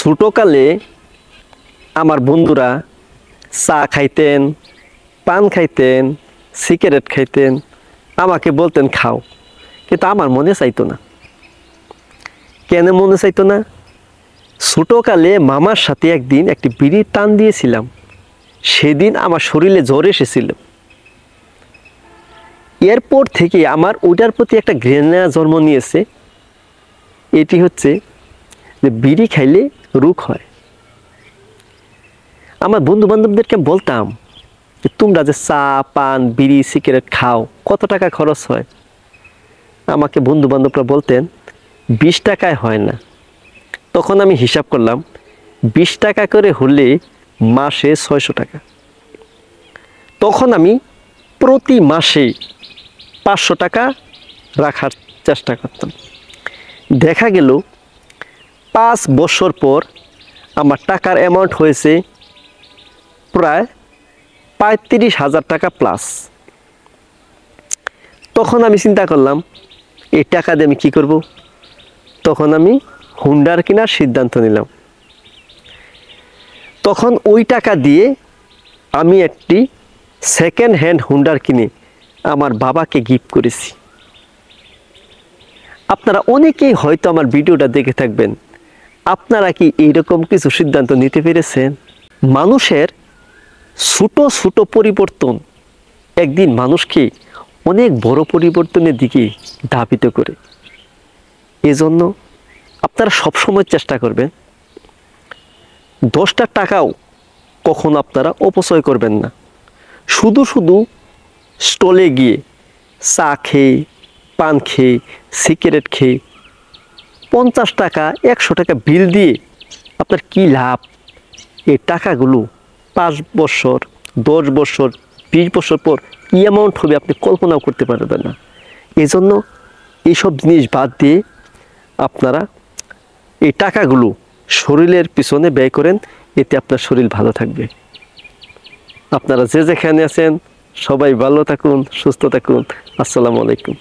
ছোটোকালে আমার বন্ধুরা চা খাইতেন, পান খাইতেন, সিগারেট খাইতেন, আমাকে বলতেন খাও, কিন্তু আমার মনে চাইতো না। কেন মনে চাইতো না? ছোটোকালে মামার সাথে একদিন একটি বিড়ির টান দিয়েছিলাম, সেদিন আমার শরীরে জ্বর এসেছিল। এরপর থেকে আমার ওইটার প্রতি একটা ঘৃণা জন্ম নিয়েছে। এটি হচ্ছে যে বিড়ি খাইলে রোগ হয়। আমার বন্ধু বান্ধবদেরকে বলতাম যে তোমরা যে চা পান বিড়ি সিগারেট খাও, কত টাকা খরচ হয়? আমাকে বন্ধু বান্ধবরা বলতেন 20 টাকায় হয় না। তখন আমি হিসাব করলাম 20 টাকা করে হলে মাসে 600 টাকা। তখন আমি প্রতি মাসে 500 টাকা রাখার চেষ্টা করতাম। দেখা গেল 5 বছর পর আমার টাকার অ্যামাউন্ট হয়েছে প্রায় 35,000 টাকা প্লাস। তখন আমি চিন্তা করলাম এই টাকা দিয়ে আমি কী করব? তখন আমি হুন্ডার কেনার সিদ্ধান্ত নিলাম। তখন ওই টাকা দিয়ে আমি একটি সেকেন্ড হ্যান্ড হুন্ডার কিনে আমার বাবাকে গিফট করেছি। আপনারা অনেকেই হয়তো আমার ভিডিওটা দেখে থাকবেন। আপনারা কি এইরকম কিছু সিদ্ধান্ত নিতে পেরেছেন? মানুষের ছোট ছোট পরিবর্তন একদিন মানুষকে অনেক বড় পরিবর্তনের দিকে ধাবিত করে। এজন্য আপনারা সবসময় চেষ্টা করবেন 10টা টাকাও কখনো আপনারা অপচয় করবেন না। শুধু শুধু স্টলে গিয়ে চা খেয়ে, পান খেয়ে, সিগারেট খেয়ে 50 টাকা 100 টাকা বিল দিয়ে আপনার কি লাভ? এই টাকাগুলো 5 বছর 10 বছর 20 বছর পর কী অ্যামাউন্ট হবে আপনি কল্পনাও করতে পারবেন না। এজন্য এইসব জিনিস বাদ দিয়ে আপনারা এই টাকাগুলো শরীরের পিছনে ব্যয় করেন, এতে আপনার শরীর ভালো থাকবে। আপনারা যে যেখানে আছেন সবাই ভালো থাকুন, সুস্থ থাকুন। আসসালামু আলাইকুম।